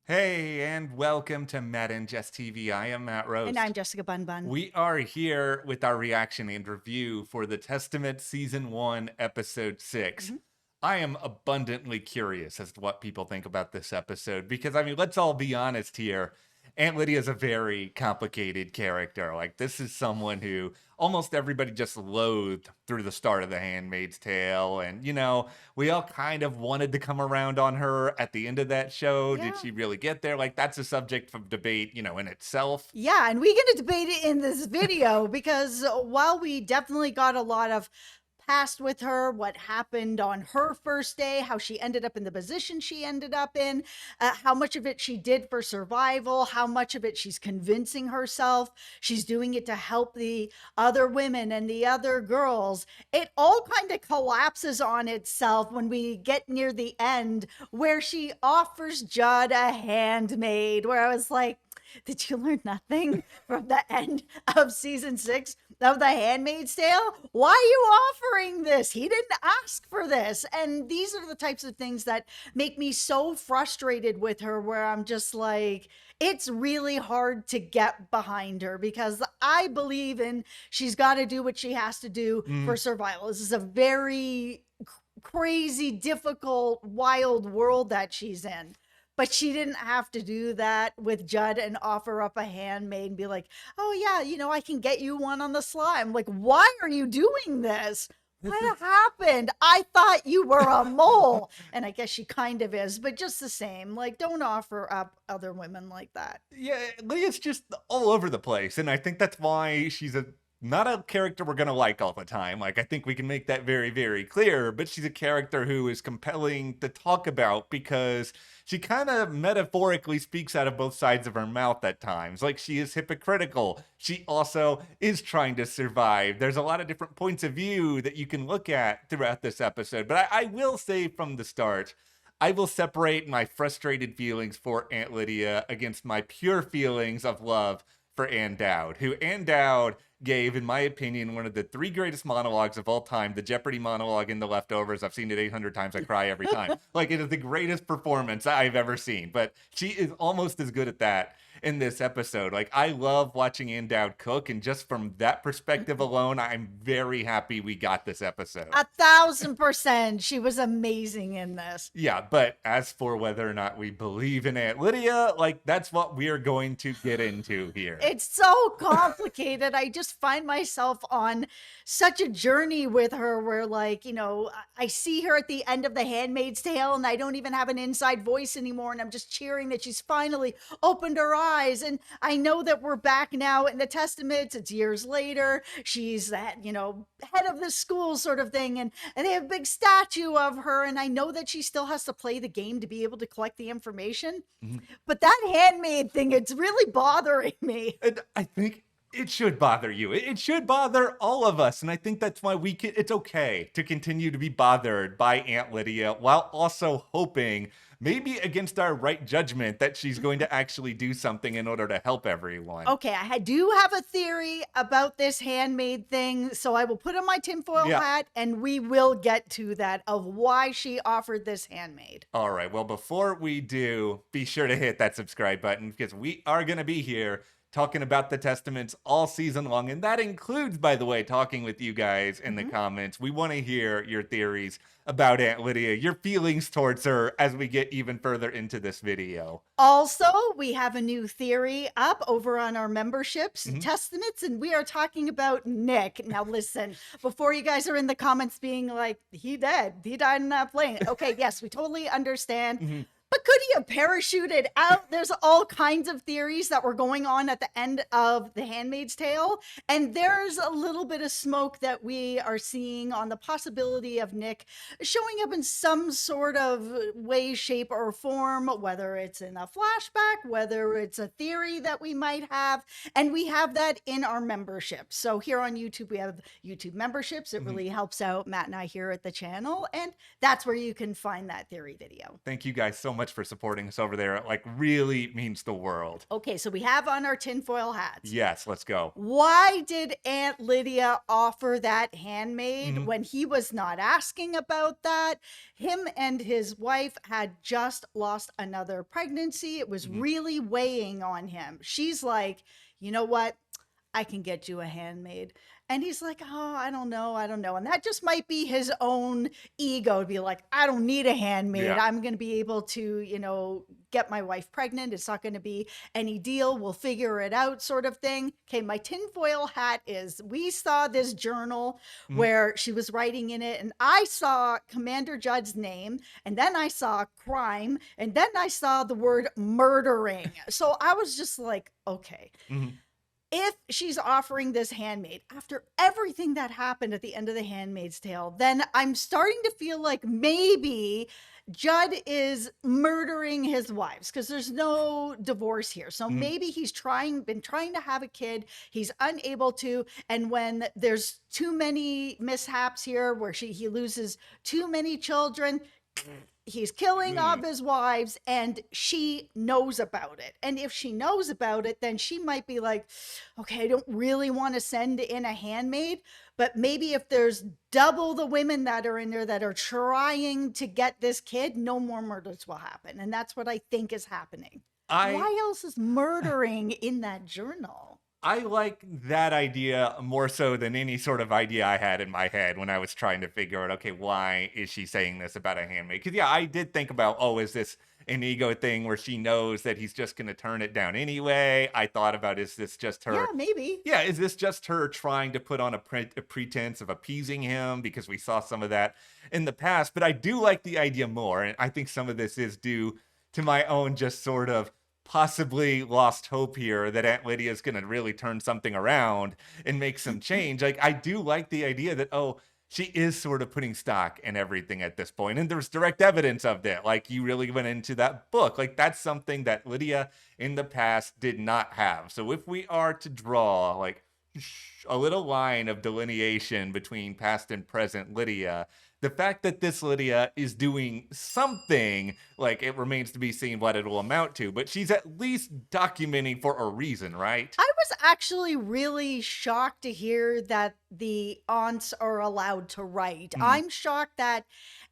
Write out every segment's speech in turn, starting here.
Hey, and welcome to Matt and Jess TV. I am Matt And I'm Roast. Jessica Bun Bun. We are here with our reaction and review for The Testament Season 1, Episode 6. Mhm. I am abundantly curious as to what people think about this episode because, I mean, let's all be honest here. Aunt Lydia is a very complicated character. Like, this is someone who almost everybody just loathed through the start of The Handmaid's Tale. And, we all kind of wanted to come around on her at the end of that show. Did Yeah. she really get there? Like, that's a subject of debate, in itself. Yeah, and we're going to debate it in this video because while we definitely got a lot of past with her, what happened on her first day, how she ended up in the position she ended up in, how much of it she did for survival, how much of it she's convincing herself she's doing it to help the other women and the other girls. It all kind of collapses on itself when we get near the end where she offers Judd a handmaid, where I was like, did you learn nothing from the end of season 6 of The Handmaid's Tale? Why are you offering this? He didn't ask for this. And these are the types of things that make me so frustrated with her, where I'm just like, it's really hard to get behind her because I believe in she's got to do what she has to do for Mm. survival. This is a very crazy, difficult, wild world that she's in. But she didn't have to do that with Judd and offer up a handmaid and be like, oh, yeah, I can get you one on the sly. I'm like, why are you doing this? This is What happened? I thought you were a mole. And I guess she kind of is, but just the same. Like, don't offer up other women like that. Yeah, Leah's just all over the place, and I think that's why she's a not a character we're gonna like all the time. Like, I think we can make that very, very clear. But she's a character who is compelling to talk about because she kind of metaphorically speaks out of both sides of her mouth at times. Like, she is hypocritical. She also is trying to survive. There's a lot of different points of view that you can look at throughout this episode. But I will say from the start, I will separate my frustrated feelings for Aunt Lydia against my pure feelings of love for Ann Dowd, who Ann Dowd gave, in my opinion, one of the three greatest monologues of all time, the Jeopardy monologue in The Leftovers. I've seen it 800 times. I cry every time. Like, it is the greatest performance I've ever seen, but she is almost as good at that in this episode. Like, I love watching Ann Dowd cook, and just from that perspective alone, I'm very happy we got this episode. 1,000%. She was amazing in this. Yeah, but as for whether or not we believe in Aunt Lydia, like, that's what we're going to get into here. It's so complicated. I just find myself on such a journey with her where, like, I see her at the end of The Handmaid's Tale and I don't even have an inside voice anymore. And I'm just cheering that she's finally opened her eyes. And I know that we're back now in the Testaments. It's years later. She's that, head of the school sort of thing. And they have a big statue of her. And I know that she still has to play the game to be able to collect the information. Mhm. But that handmaid thing, it's really bothering me. And I think it should bother you. It should bother all of us. And I think that's why it's okay to continue to be bothered by Aunt Lydia while also hoping, maybe against our right judgment, that she's going to actually do something in order to help everyone. Okay, do have a theory about this handmade thing, so I will put on my tinfoil Yeah. hat and we will get to that of why she offered this handmade. All right. Well, before we do, be sure to hit that subscribe button because we are going to be here talking about the Testaments all season long. And that includes, by the way, talking with you guys in the Mhm. comments. We want to hear your theories about Aunt Lydia, your feelings towards her as we get even further into this video. Also, we have a new theory up over on our memberships, Mhm. Testaments, and we are talking about Nick. Now, listen, before you guys are in the comments being like, he died in that plane. Okay, yes, we totally understand. Mhm. But could he have parachuted out? There's all kinds of theories that were going on at the end of The Handmaid's Tale. And there's a little bit of smoke that we are seeing on the possibility of Nick showing up in some sort of way, shape, or form, whether it's in a flashback, whether it's a theory that we might have. And we have that in our membership. So here on YouTube, we have YouTube memberships. It really helps out Matt and I here at the channel. And that's where you can find that theory video. Thank you guys so much for supporting us over there. It like really means the world. Okay, so we have on our tinfoil hats. Yes, let's go. Why did Aunt Lydia offer that handmaid Mhm. when he was not asking about that? Him and his wife had just lost another pregnancy. It was Mhm. really weighing on him. She's like, you know what? I can get you a handmaid. And he's like, oh, I don't know. I don't know. And that just might be his own ego to be like, I don't need a handmaid. Yeah. I'm going to be able to, get my wife pregnant. It's not going to be any deal. We'll figure it out, sort of thing. Okay. My tinfoil hat is we saw this journal Mhm. where she was writing in it, and I saw Commander Judd's name, and then I saw crime, and then I saw the word murdering. So I was just like, okay, Mhm. if she's offering this handmaid after everything that happened at the end of the Handmaid's Tale, then I'm starting to feel like maybe Judd is murdering his wives because there's no divorce here. So Mhm. maybe he's been trying to have a kid, he's unable to, and when there's too many mishaps here where he loses too many children, he's killing off Mm. his wives, and she knows about it. And if she knows about it, then she might be like, okay, I don't really want to send in a handmaid, but maybe if there's double the women that are in there that are trying to get this kid, no more murders will happen. And that's what I think is happening. I Why else is murdering in that journal? I like that idea more so than any sort of idea I had in my head when I was trying to figure out, okay, why is she saying this about a handmaid? Because, yeah, I did think about, oh, is this an ego thing where she knows that he's just going to turn it down anyway? I thought about, is this just Yeah, her? maybe. Yeah, is this just her trying to put on a pretense of appeasing him? Because we saw some of that in the past. But I do like the idea more. And I think some of this is due to my own just sort of possibly lost hope here that Aunt Lydia is going to really turn something around and make some change. Like, I do like the idea that, oh, she is sort of putting stock in everything at this point, and there's direct evidence of that. Like, you really went into that book. Like, that's something that Lydia in the past did not have. So if we are to draw like a little line of delineation between past and present Lydia, the fact that this Lydia is doing something, like, it remains to be seen what it'll amount to, but she's at least documenting for a reason, right? I was actually really shocked to hear that the aunts are allowed to write. Mhm. I'm shocked that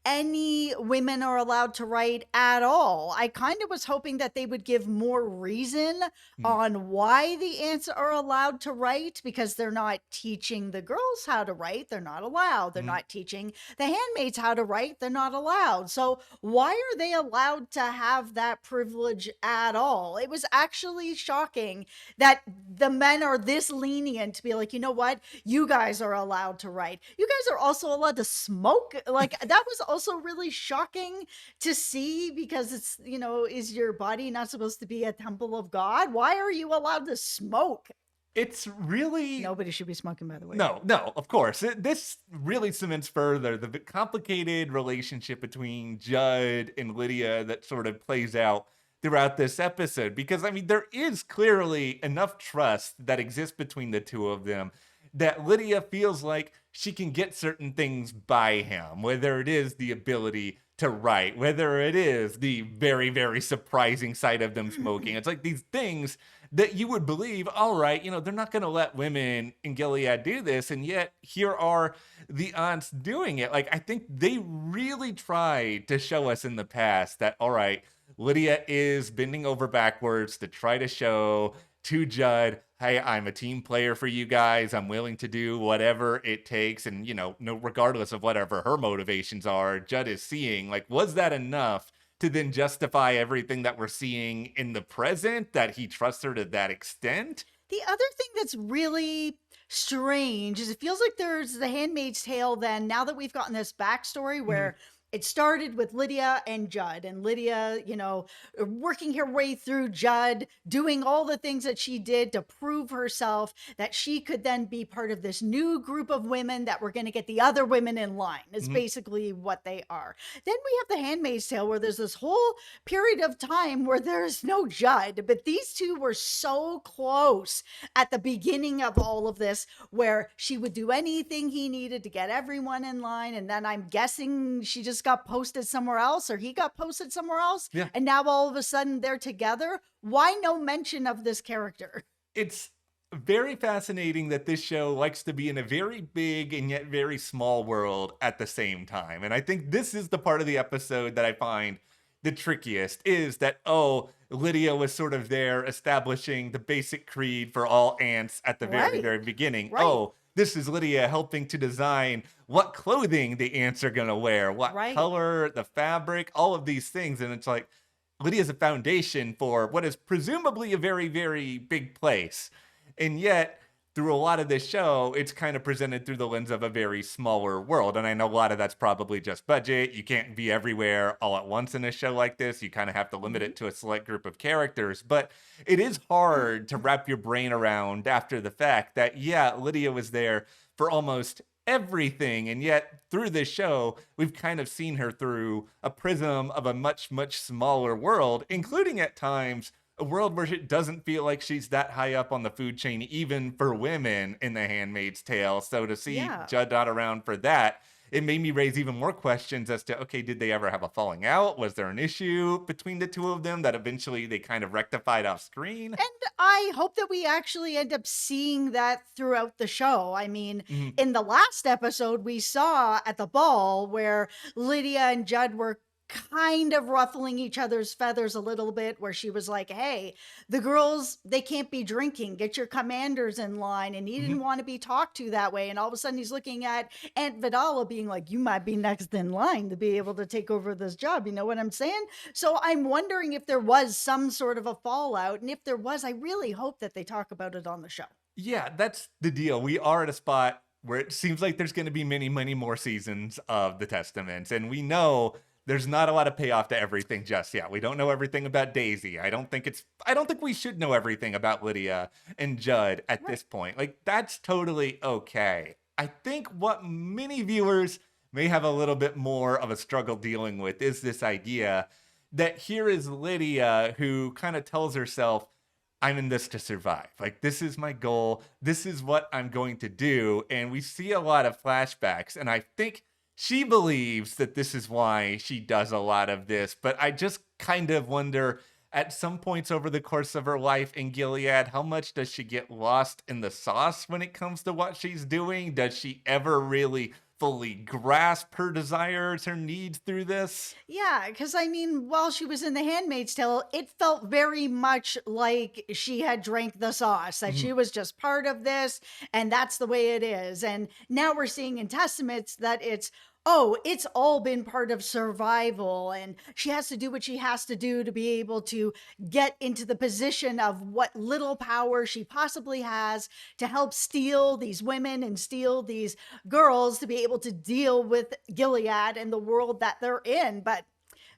any women are allowed to write at all. I kind of was hoping that they would give more reason Mhm. on why the aunts are allowed to write, because they're not teaching the girls how to write. They're not allowed. They're Mhm. not teaching the handmaids how to write. They're not allowed. So why are they allowed to have that privilege at all? It was actually shocking that the men are this lenient to be like, you know what? You guys are allowed to write. You guys are also allowed to smoke. Like, that was also really shocking to see, because it's, is your body not supposed to be a temple of God? Why are you allowed to smoke? It's really Nobody should be smoking, by the way. no, no, of course. This really cements further the complicated relationship between Judd and Lydia that sort of plays out throughout this episode. Because, I mean, there is clearly enough trust that exists between the two of them that Lydia feels like she can get certain things by him, whether it is the ability to write, whether it is the very, very surprising sight of them smoking. It's like these things that you would believe, all right, they're not going to let women in Gilead do this. And yet here are the aunts doing it. Like, I think they really tried to show us in the past that, all right, Lydia is bending over backwards to try to show to Judd, hey, I'm a team player for you guys. I'm willing to do whatever it takes. And, no, regardless of whatever her motivations are, Judd is seeing, like, was that enough to then justify everything that we're seeing in the present, that he trusts her to that extent? The other thing that's really strange is it feels like there's the Handmaid's Tale then, now that we've gotten this backstory Mhm. where it started with Lydia and Lydia, working her way through Judd, doing all the things that she did to prove herself that she could then be part of this new group of women that were going to get the other women in line, is Mhm. basically what they are. Then we have the Handmaid's Tale where there's this whole period of time where there's no Judd, but these two were so close at the beginning of all of this, where she would do anything he needed to get everyone in line. And then I'm guessing she just just got posted somewhere else or he got posted somewhere else. Yeah. And now all of a sudden they're together. Why no mention of this character? It's very fascinating that this show likes to be in a very big and yet very small world at the same time. And I think this is the part of the episode that I find the trickiest is that, oh, Lydia was sort of there establishing the basic creed for all ants at the very, Right. very beginning. Right. Oh, this is Lydia helping to design what clothing the ants are going to wear, what Right. color, the fabric, all of these things. And it's like, Lydia's a foundation for what is presumably a very, very big place. And yet, through a lot of this show, it's kind of presented through the lens of a very smaller world. And I know a lot of that's probably just budget. You can't be everywhere all at once in a show like this. You kind of have to limit Mhm. it to a select group of characters. But it is hard to wrap your brain around after the fact that, yeah, Lydia was there for almost everything. And yet, through this show, we've kind of seen her through a prism of a much, much smaller world, including at times a world where it doesn't feel like she's that high up on the food chain, even for women in The Handmaid's Tale. So to see Yeah. Judd not around for that, it made me raise even more questions as to, okay, did they ever have a falling out? Was there an issue between the two of them that eventually they kind of rectified off screen? And I hope that we actually end up seeing that throughout the show. I mean, Mhm. in the last episode, we saw at the ball where Lydia and Judd were kind of ruffling each other's feathers a little bit, where she was like, hey, the girls, they can't be drinking. Get your commanders in line. And he Mhm. didn't want to be talked to that way. And all of a sudden, he's looking at Aunt Vidala being like, you might be next in line to be able to take over this job. You know what I'm saying? So I'm wondering if there was some sort of a fallout. And if there was, I really hope that they talk about it on the show. Yeah, that's the deal. We are at a spot where it seems like there's going to be many, many more seasons of the Testaments. And we know there's not a lot of payoff to everything just yet. We don't know everything about Daisy. I don't think we should know everything about Lydia and Judd at Right. this point. Like, that's totally okay. I think what many viewers may have a little bit more of a struggle dealing with is this idea that here is Lydia who kind of tells herself, I'm in this to survive. Like, this is my goal. This is what I'm going to do. And we see a lot of flashbacks. And I think she believes that this is why she does a lot of this. But I just kind of wonder at some points over the course of her life in Gilead, how much does she get lost in the sauce when it comes to what she's doing? Does she ever really fully grasp her desires, her needs through this? Yeah, because I mean, while she was in The Handmaid's Tale, it felt very much like she had drank the sauce, that Mhm. she was just part of this, and that's the way it is. And now we're seeing in Testaments that oh, it's all been part of survival, and she has to do what she has to do to be able to get into the position of what little power she possibly has to help steal these women and steal these girls to be able to deal with Gilead and the world that they're in. But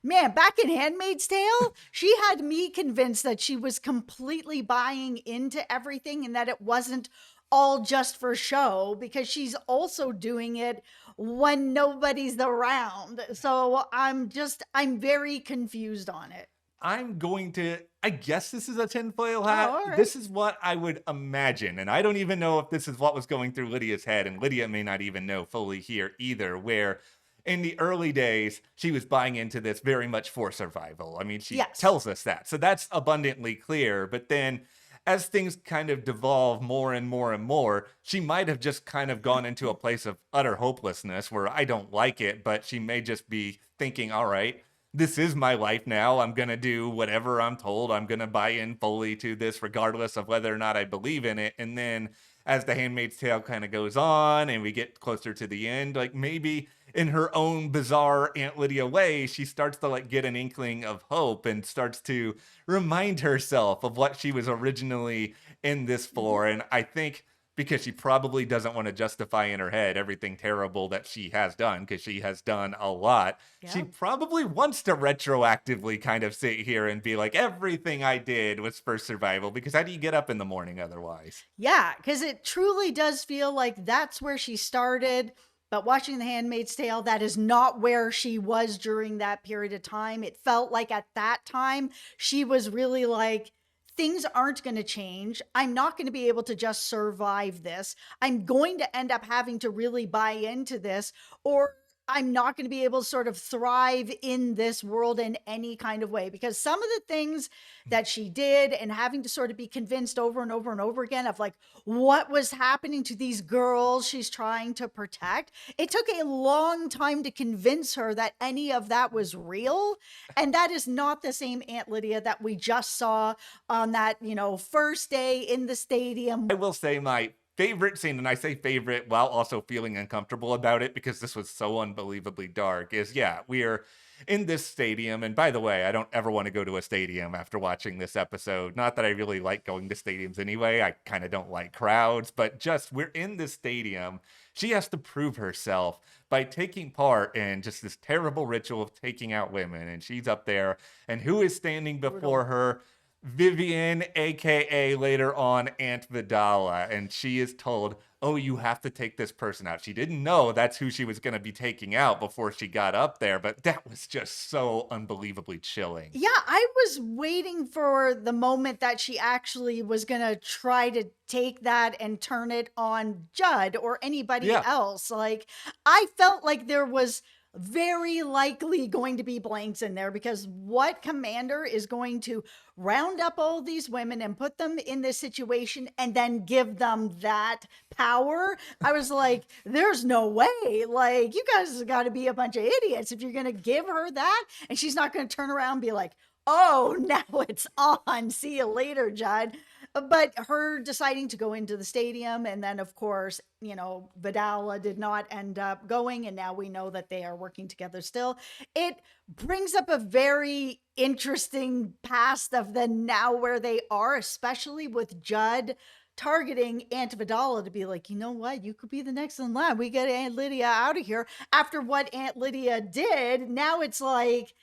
man, back in Handmaid's Tale, she had me convinced that she was completely buying into everything and that it wasn't all just for show, because she's also doing it when nobody's around. So I'm very confused on it. I'm going to, I guess this is a tinfoil Oh, hat. all right. This is what I would imagine. And I don't even know if this is what was going through Lydia's head. And Lydia may not even know fully here either, where in the early days, she was buying into this very much for survival. I mean, she Yes. tells us that. So that's abundantly clear. But then as things kind of devolve more and more and more, she might have just kind of gone into a place of utter hopelessness where I don't like it, but she may just be thinking, all right, this is my life now. I'm going to do whatever I'm told. I'm going to buy in fully to this, regardless of whether or not I believe in it. And then as The Handmaid's Tale kind of goes on and we get closer to the end, like maybe in her own bizarre Aunt Lydia way, she starts to like get an inkling of hope and starts to remind herself of what she was originally in this Mhm. for. And I think because she probably doesn't want to justify in her head everything terrible that she has done, because she has done a lot. She Yeah. probably wants to retroactively kind of sit here and be like, everything I did was for survival, because how do you get up in the morning otherwise? Yeah, because it truly does feel like that's where she started. But watching The Handmaid's Tale, that is not where she was during that period of time. It felt like at that time, she was really like, things aren't going to change. I'm not going to be able to just survive this. I'm going to end up having to really buy into this, or I'm not going to be able to sort of thrive in this world in any kind of way, because some of the things that she did and having to sort of be convinced over and over and over again of like what was happening to these girls she's trying to protect. It took a long time to convince her that any of that was real. And that is not the same Aunt Lydia that we just saw on that, first day in the stadium. I will say my favorite scene, and I say favorite while also feeling uncomfortable about it because this was so unbelievably dark, is yeah, we are in this stadium. And by the way, I don't ever want to go to a stadium after watching this episode. Not that I really like going to stadiums anyway. I kind of don't like crowds, but just we're in this stadium. She has to prove herself by taking part in just this terrible ritual of taking out women. And she's up there, and who is standing before her? Vivian, aka later on Aunt Vidala, and she is told, "Oh, you have to take this person out." She didn't know that's who she was going to be taking out before she got up there, but that was just so unbelievably chilling. Yeah, I was waiting for the moment that she actually was going to try to take that and turn it on Judd or anybody Yeah. else. Like, I felt like there was very likely going to be blanks in there, because what commander is going to round up all these women and put them in this situation and then give them that power? I was like, there's no way. Like, you guys have got to be a bunch of idiots if you're going to give her that and she's not going to turn around and be like, oh, now it's on. See you later, Judd. But her deciding to go into the stadium, and then, of course, Vidala did not end up going, and now we know that they are working together still. It brings up a very interesting past of the now where they are, especially with Judd targeting Aunt Vidala to be like, you know what, you could be the next in line. We get Aunt Lydia out of here. After what Aunt Lydia did, now it's like,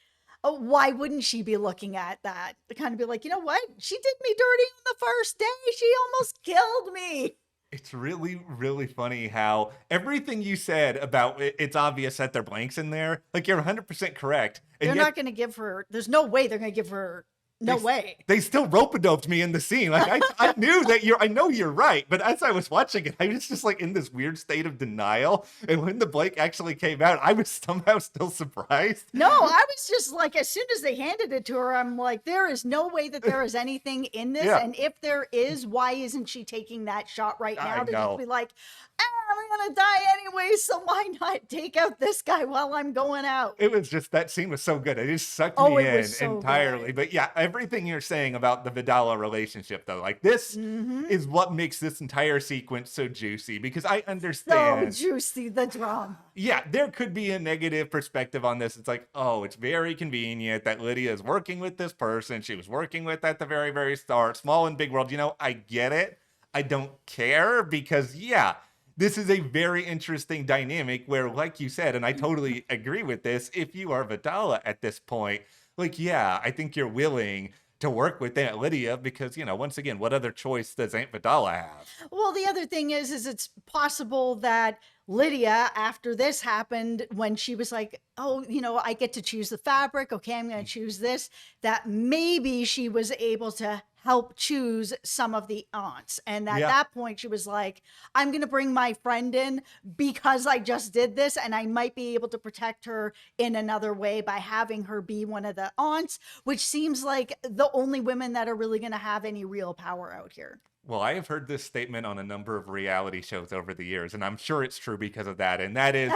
oh, why wouldn't she be looking at that? To kind of be like, you know what? She did me dirty on the first day. She almost killed me. It's really, really funny how everything you said about it's obvious that there are blanks in there, like you're 100% correct. And They're yet not going to give her, there's no way they're going to give her, no way. they still rope-a-doped me in the scene. Like I knew that I know you're right, but as I was watching it, I was just like in this weird state of denial. And when the blank actually came out, I was somehow still surprised. No, I was just like, as soon as they handed it to her, I'm like, there is no way that there is anything in this. Yeah. And if there is, why isn't she taking that shot right now I to know. just be like, I'm going to die anyway, so why not take out this guy while I'm going out? It was just, that scene was so good. It just sucked Oh, me it in was so entirely. good. But yeah, everything you're saying about the Vidala relationship, though, like this is what makes this entire sequence so juicy, because I So understand. juicy, the drama. Yeah, there could be a negative perspective on this. It's like, oh, it's very convenient that Lydia is working with this person she was working with at the very, very start. Small and big world. I get it. I don't care because, yeah, this is a very interesting dynamic where, like you said, and I totally agree with this, if you are Vidala at this point, like, yeah, I think you're willing to work with Aunt Lydia because, once again, what other choice does Aunt Vidala have? Well, the other thing is it's possible that Lydia, after this happened, when she was like, oh, I get to choose the fabric. Okay, I'm going to choose this, that maybe she was able to help choose some of the aunts. And at Yeah. that point, she was like, I'm going to bring my friend in because I just did this, and I might be able to protect her in another way by having her be one of the aunts, which seems like the only women that are really going to have any real power out here. Well, I have heard this statement on a number of reality shows over the years, and I'm sure it's true because of that. And that is,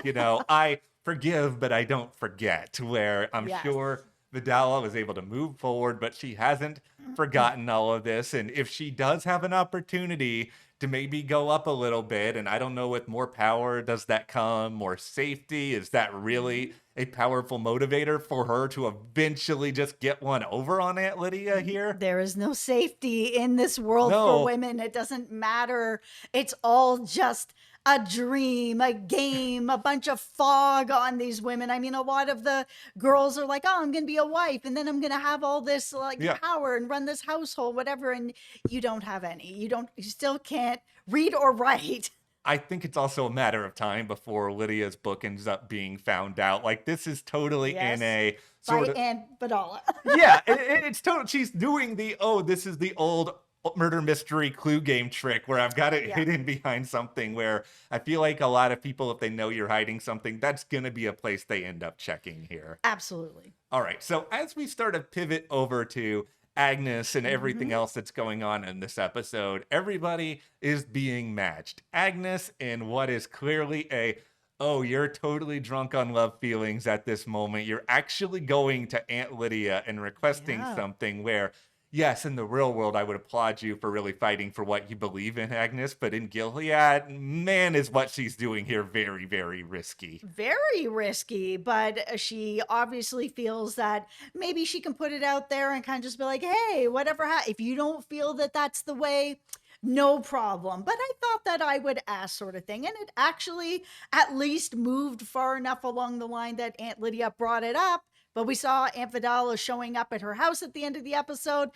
I forgive, but I don't forget, where I'm Yes. sure Vidala was able to move forward, but she hasn't forgotten all of this. And if she does have an opportunity to maybe go up a little bit, and I don't know, with more power, does that come more safety? Is that really a powerful motivator for her to eventually just get one over on Aunt Lydia here? There is no safety in this world No. for women. It doesn't matter. It's all just a dream, a game, a bunch of fog on these women. I mean, a lot of the girls are like, oh, I'm going to be a wife, and then I'm going to have all this Yeah. power and run this household, whatever. And you don't have any. You still can't read or write. I think it's also a matter of time before Lydia's book ends up being found out. Like, this is totally Yes. in a By sort of, Aunt Vidala. yeah, it's total. She's doing this is the old murder mystery clue game trick where I've got it Yeah, hidden behind something where I feel like a lot of people, if they know you're hiding something, that's going to be a place they end up checking here. absolutely. All right. So as we start to pivot over to Agnes and everything Mhm. else that's going on in this episode, everybody is being matched. Agnes in what is clearly a, oh, you're totally drunk on love feelings at this moment. You're actually going to Aunt Lydia and requesting Yeah. something where, yes, in the real world, I would applaud you for really fighting for what you believe in, Agnes. But in Gilead, man, is what she's doing here very, very risky. Very risky, but she obviously feels that maybe she can put it out there and kind of just be like, hey, whatever. If you don't feel that that's the way, no problem. But I thought that I would ask, sort of thing. And it actually at least moved far enough along the line that Aunt Lydia brought it up. But we saw Aunt Vidala showing up at her house at the end of the episode.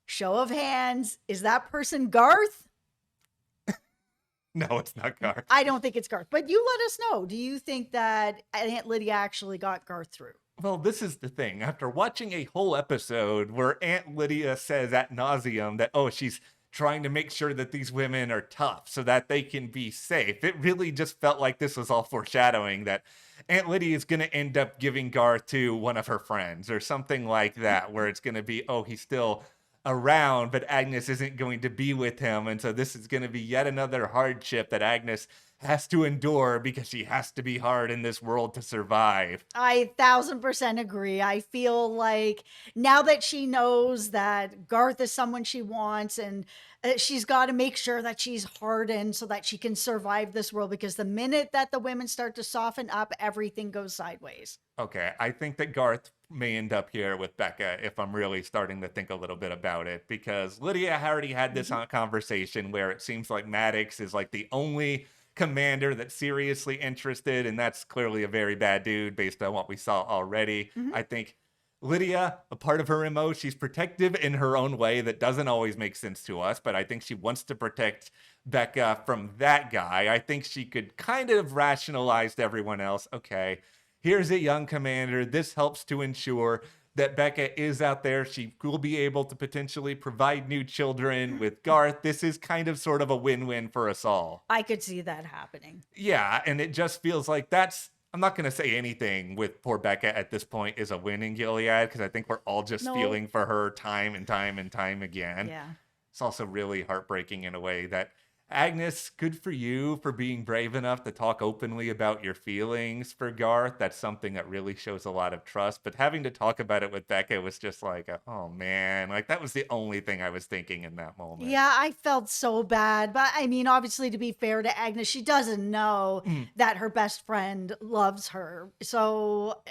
Show of hands. Is that person Garth? No, it's not Garth. I don't think it's Garth, but you let us know. Do you think that Aunt Lydia actually got Garth through? Well, this is the thing. After watching a whole episode where Aunt Lydia says at nauseum that, oh, she's trying to make sure that these women are tough so that they can be safe, it really just felt like this was all foreshadowing that Aunt Lydia is going to end up giving Garth to one of her friends or something like that, where it's going to be, oh, he's still around, but Agnes isn't going to be with him. And so this is going to be yet another hardship that Agnes has to endure because she has to be hard in this world to survive. I 1000% agree. I feel like now that she knows that Garth is someone she wants, and she's got to make sure that she's hardened so that she can survive this world, because the minute that the women start to soften up, everything goes sideways. Okay, I think that Garth may end up here with Becca if I'm really starting to think a little bit about it, because Lydia already had this Mhm. conversation where it seems like Maddox is like the only commander that's seriously interested, and that's clearly a very bad dude based on what we saw already. Mhm. I think Lydia, a part of her MO, she's protective in her own way that doesn't always make sense to us, but I think she wants to protect Becca from that guy. I think she could kind of rationalize to everyone else, okay, here's a young commander. This helps to ensure that Becca is out there. She will be able to potentially provide new children with Garth. This is kind of sort of a win-win for us all. I could see that happening. Yeah, and it just feels like that's, I'm not going to say anything with poor Becca at this point is a win in Gilead, because I think we're all just No. feeling for her time and time and time again. Yeah. It's also really heartbreaking in a way that, Agnes, good for you for being brave enough to talk openly about your feelings for Garth. That's something that really shows a lot of trust. But having to talk about it with Becca was just like, oh man, like that was the only thing I was thinking in that moment. Yeah, I felt so bad. But I mean, obviously, to be fair to Agnes, she doesn't know Mm. that her best friend loves her. So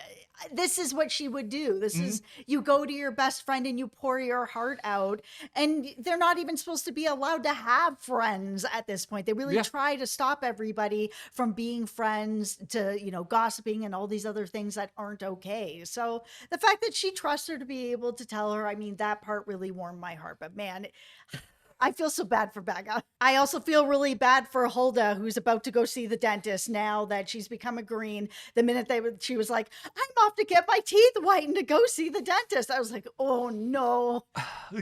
this is what she would do. This Mhm. is, you go to your best friend and you pour your heart out. And they're not even supposed to be allowed to have friends at this point. They really Yeah. try to stop everybody from being friends to, gossiping and all these other things that aren't okay. So the fact that she trusts her to be able to tell her, I mean, that part really warmed my heart. But man, I feel so bad for Becca. I also feel really bad for Hulda, who's about to go see the dentist now that she's become a green. The minute she was like, I'm off to get my teeth whitened to go see the dentist. I was like, oh no,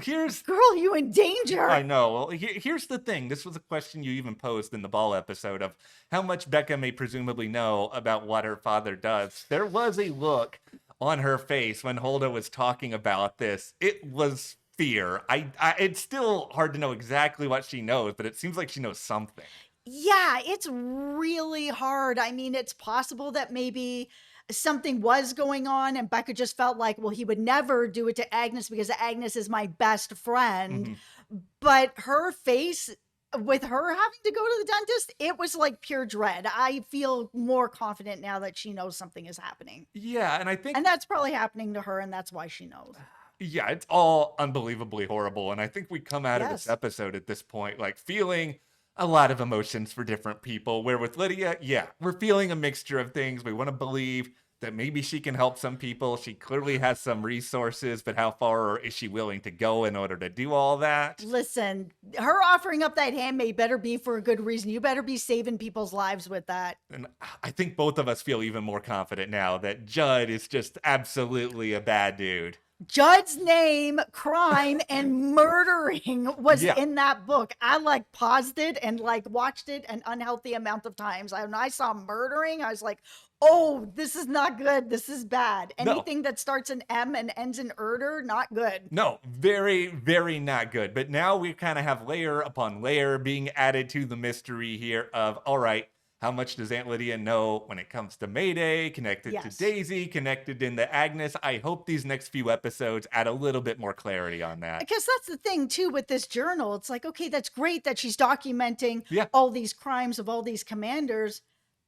Here's girl, you in danger. I know. Well, here's the thing. This was a question you even posed in the ball episode of how much Becca may presumably know about what her father does. There was a look on her face when Hulda was talking about this. It was fear. It's still hard to know exactly what she knows, but it seems like she knows something. Yeah, it's really hard. I mean, it's possible that maybe something was going on and Becca just felt like, well, he would never do it to Agnes because Agnes is my best friend. Mhm. But her face with her having to go to the dentist, it was like pure dread. I feel more confident now that she knows something is happening. Yeah, and I think And that's probably happening to her, and that's why she knows. yeah, it's all unbelievably horrible. And I think we come out of this Yes. episode at this point, like feeling a lot of emotions for different people. Where with Lydia, yeah, we're feeling a mixture of things. We want to believe that maybe she can help some people. She clearly has some resources, but how far is she willing to go in order to do all that? Listen, her offering up that handmaid better be for a good reason. You better be saving people's lives with that. And I think both of us feel even more confident now that Judd is just absolutely a bad dude. Judd's name, crime, and murdering was Yeah. in that book. I like paused it and like watched it an unhealthy amount of times. When I saw murdering, I was like, oh, this is not good. This is bad. No. Anything that starts in M and ends in erder, not good. No, very, very not good. But now we kind of have layer upon layer being added to the mystery here of, all right, how much does Aunt Lydia know when it comes to Mayday, connected to Yes. Daisy, connected into Agnes? I hope these next few episodes add a little bit more clarity on that. Because that's the thing too with this journal. It's like, okay, that's great that she's documenting Yeah. all these crimes of all these commanders,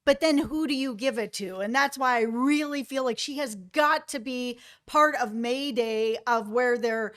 but then who do you give it to? And that's why I really feel like she has got to be part of Mayday, of where they're,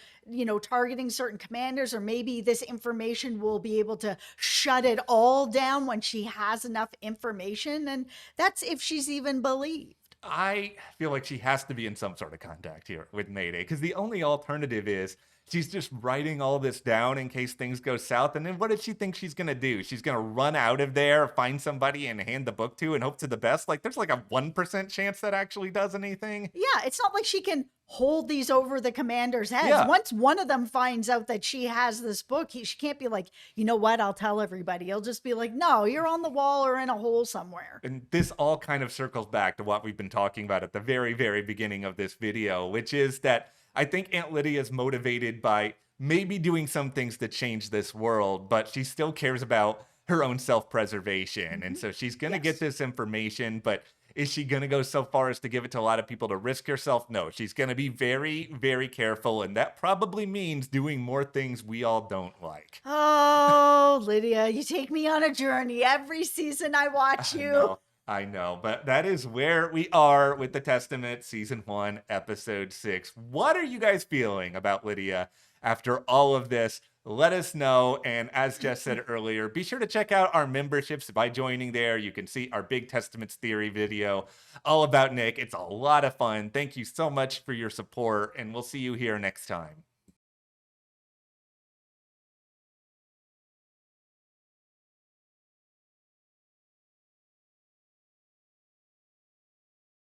targeting certain commanders, or maybe this information will be able to shut it all down when she has enough information. And that's if she's even believed. I feel like she has to be in some sort of contact here with Mayday because the only alternative is she's just writing all this down in case things go south. And then what does she think she's going to do? She's going to run out of there, find somebody and hand the book to and hope to the best. Like there's like a 1% chance that actually does anything. Yeah, it's not like she can hold these over the commanders' heads. Yeah. Once one of them finds out that she has this book, she can't be like, you know what, I'll tell everybody. He'll just be like, no, you're on the wall or in a hole somewhere. And this all kind of circles back to what we've been talking about at the very, very beginning of this video, which is that I think Aunt Lydia is motivated by maybe doing some things to change this world, but she still cares about her own self-preservation. And Mhm. so she's going to get Yes. this information, but is she going to go so far as to give it to a lot of people to risk herself? No, she's going to be very, very careful. And that probably means doing more things we all don't like. Oh, Lydia, you take me on a journey. Every season I watch I you. know, I know, but that is where we are with the Testament, season 1, episode 6. What are you guys feeling about Lydia after all of this? Let us know. And as Jess said earlier, be sure to check out our memberships by joining there. You can see our Big Testaments Theory video all about Nick. It's a lot of fun. Thank you so much for your support, and we'll see you here next time.